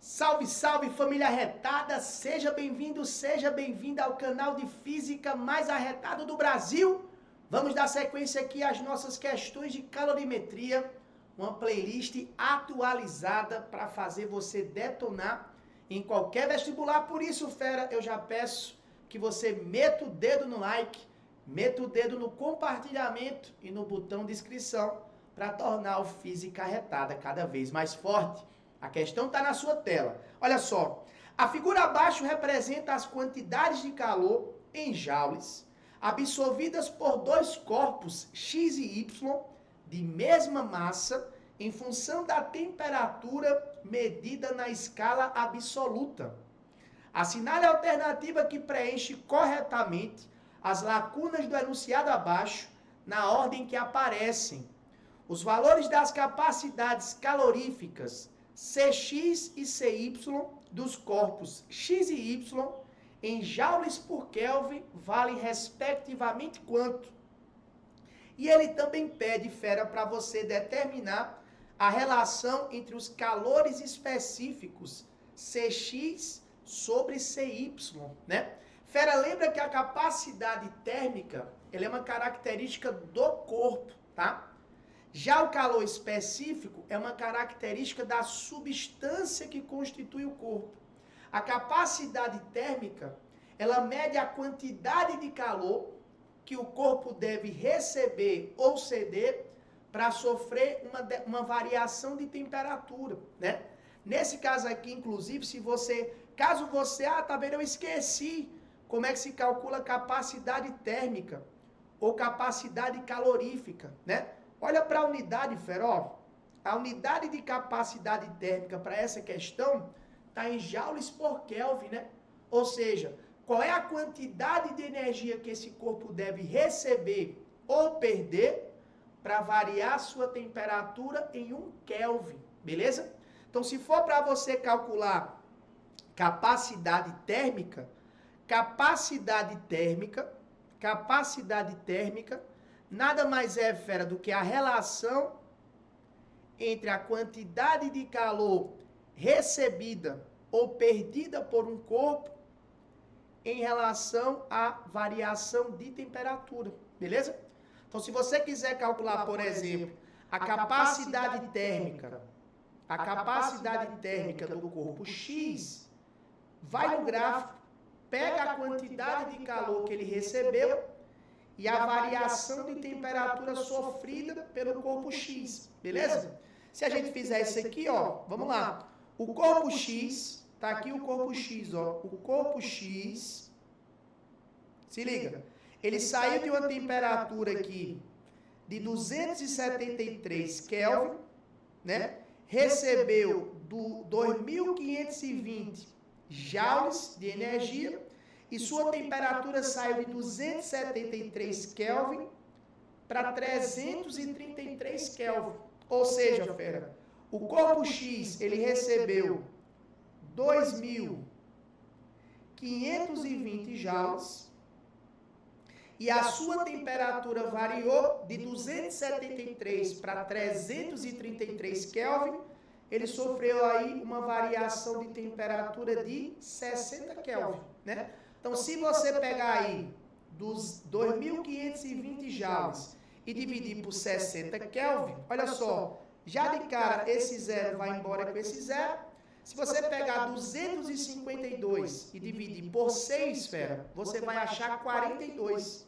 Salve, salve família arretada, seja bem-vindo, seja bem-vinda ao canal de física mais arretado do Brasil. Vamos dar sequência aqui às nossas questões de calorimetria, uma playlist atualizada para fazer você detonar em qualquer vestibular. Por isso, fera, eu já peço que você meta o dedo no like, meta o dedo no compartilhamento e no botão de inscrição para tornar o Física Arretada cada vez mais forte. A questão está na sua tela. Olha só, a figura abaixo representa as quantidades de calor em joules absorvidas por dois corpos X e Y de mesma massa em função da temperatura medida na escala absoluta. Assinale a alternativa que preenche corretamente as lacunas do enunciado abaixo na ordem que aparecem. Os valores das capacidades caloríficas Cx e Cy dos corpos X e Y em joules por Kelvin valem respectivamente quanto? E ele também pede, fera, para você determinar a relação entre os calores específicos Cx sobre Cy, né? Fera, lembra que a capacidade térmica, ela é uma característica do corpo, tá? Já o calor específico é uma característica da substância que constitui o corpo. A capacidade térmica, ela mede a quantidade de calor que o corpo deve receber ou ceder para sofrer uma variação de temperatura, né? Nesse caso aqui, inclusive, caso você, tá vendo, eu esqueci como é que se calcula a capacidade térmica ou capacidade calorífica, né? Olha para a unidade, fera, ó. A unidade de capacidade térmica para essa questão está em joules por Kelvin, né? Ou seja, qual é a quantidade de energia que esse corpo deve receber ou perder para variar sua temperatura em 1 Kelvin, beleza? Então, se for para você calcular capacidade térmica, nada mais é, fera, do que a relação entre a quantidade de calor recebida ou perdida por um corpo em relação à variação de temperatura, beleza? Então, se você quiser calcular, por exemplo, a capacidade térmica do corpo X, vai no gráfico, pega a quantidade de calor que ele recebeu e a variação de temperatura sofrida pelo corpo X, beleza? Se a gente fizer isso aqui, ó, vamos lá. O corpo X, tá aqui o corpo X, ó. O corpo X, se liga, ele saiu de uma temperatura aqui de 273 Kelvin, né? Recebeu 2.520 joules de energia e sua temperatura saiu de 273 Kelvin para 333 Kelvin. Ou seja, fera, o corpo X, ele recebeu 2.520 joules e a sua temperatura variou de 273 para 333 Kelvin. Ele sofreu aí uma variação de temperatura de 60 Kelvin, né? Então, se você pegar aí dos 2.520 joules e dividir por 60 Kelvin, olha só, já de cara esse zero vai embora com esse zero. Se você pegar 252 e dividir por 6, fera, você vai achar 42.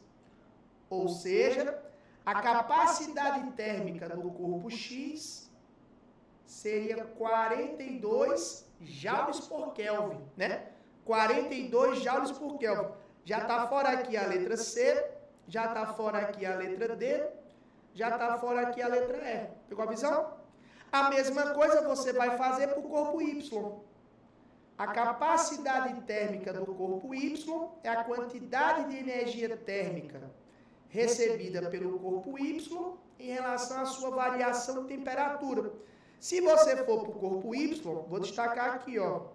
Ou seja, a capacidade térmica do corpo X seria 42 joules por Kelvin, né? 42 joules por Kelvin. Já está fora aqui a letra C, já está fora aqui a letra D, já está fora aqui a letra E. Pegou a visão? A mesma coisa você vai fazer para o corpo Y. A capacidade térmica do corpo Y é a quantidade de energia térmica recebida pelo corpo Y em relação à sua variação de temperatura. Se você for para o corpo Y, vou destacar aqui, ó.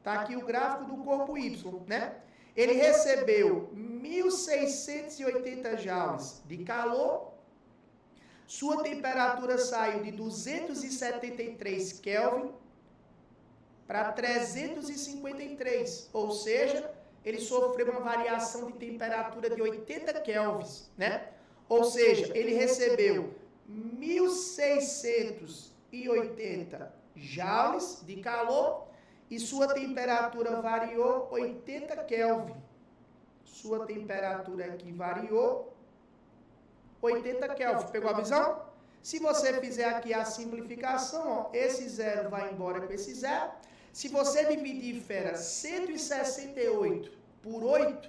Está aqui o gráfico do corpo Y, né? Ele recebeu 1.680 joules de calor, sua temperatura saiu de 273 Kelvin para 353, ou seja, ele sofreu uma variação de temperatura de 80 kelvins, né? Ou seja, ele recebeu 1.680 joules de calor e sua temperatura variou 80 Kelvin. Sua temperatura aqui variou 80 Kelvin. Pegou a visão? Se você fizer aqui a simplificação, ó, esse zero vai embora com esse zero. Se você dividir, fera, 168 por 8,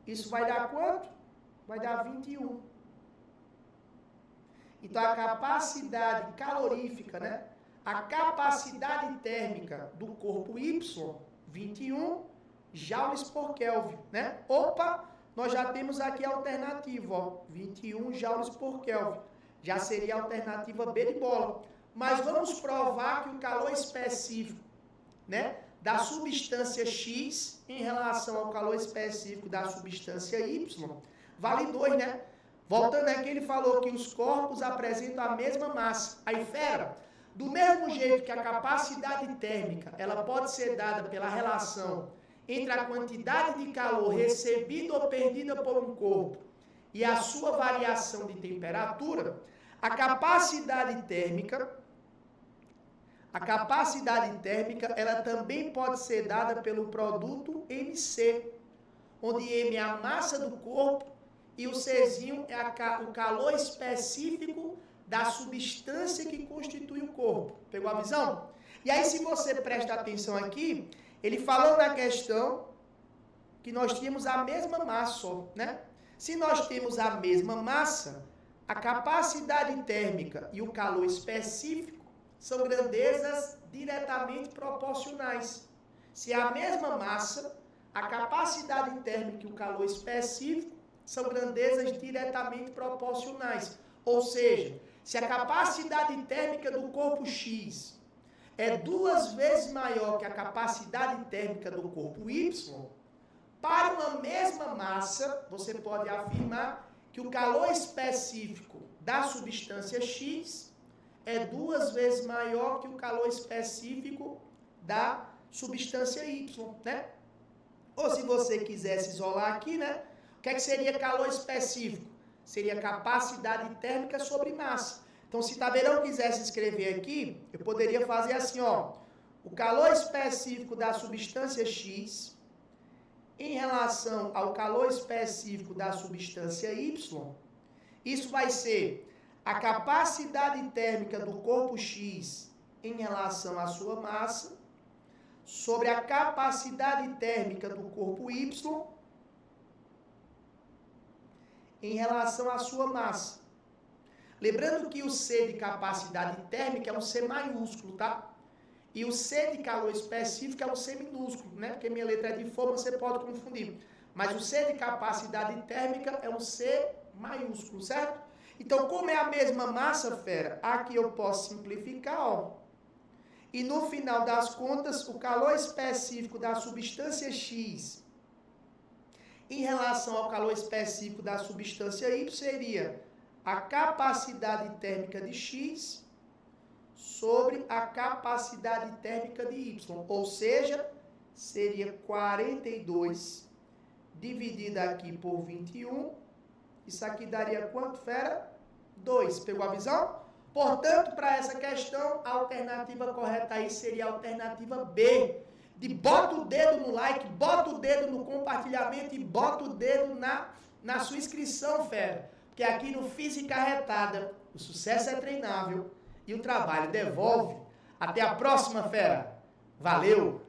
isso vai dar quanto? Vai dar 21. Então, a capacidade calorífica, né? A capacidade térmica do corpo Y, 21 joules por Kelvin, né? Opa, nós já temos aqui a alternativa, ó, 21 joules por Kelvin. Já seria a alternativa B de bola. Mas vamos provar que o calor específico, né, da substância X em relação ao calor específico da substância Y vale 2, né? Voltando aqui, ele falou que os corpos apresentam a mesma massa. Aí, fera, do mesmo jeito que a capacidade térmica, ela pode ser dada pela relação entre a quantidade de calor recebida ou perdida por um corpo e a sua variação de temperatura, a capacidade térmica, ela também pode ser dada pelo produto MC, onde M é a massa do corpo e o Czinho é o calor específico da substância que constitui o corpo. Pegou a visão? E aí, se você presta atenção aqui, ele falou na questão que nós tínhamos a mesma massa, né? Se nós temos a mesma massa, a capacidade térmica e o calor específico são grandezas diretamente proporcionais. Se é a mesma massa, a capacidade térmica e o calor específico são grandezas diretamente proporcionais. Ou seja, se a capacidade térmica do corpo X é 2 vezes maior que a capacidade térmica do corpo Y, para uma mesma massa, você pode afirmar que o calor específico da substância X é 2 vezes maior que o calor específico da substância Y, né? Ou se você quisesse isolar aqui, né? O que seria calor específico? Seria capacidade térmica sobre massa. Então, se Tabeirão quisesse escrever aqui, eu poderia fazer assim, ó. O calor específico da substância X em relação ao calor específico da substância Y, isso vai ser a capacidade térmica do corpo X em relação à sua massa sobre a capacidade térmica do corpo Y em relação à sua massa. Lembrando que o C de capacidade térmica é um C maiúsculo, tá? E o C de calor específico é um C minúsculo, né? Porque minha letra é de forma, você pode confundir. Mas o C de capacidade térmica é um C maiúsculo, certo? Então, como é a mesma massa, fera, aqui eu posso simplificar, ó. E no final das contas, o calor específico da substância X em relação ao calor específico da substância Y seria a capacidade térmica de X sobre a capacidade térmica de Y. Ou seja, seria 42 dividido aqui por 21. Isso aqui daria quanto, fera? 2. Pegou a visão? Portanto, para essa questão, a alternativa correta aí seria a alternativa B. De bota o dedo no like, bota o dedo no compartilhamento e bota o dedo na sua inscrição, fera. Porque aqui no Física Arretada, o sucesso é treinável e o trabalho devolve. Até a próxima, fera. Valeu!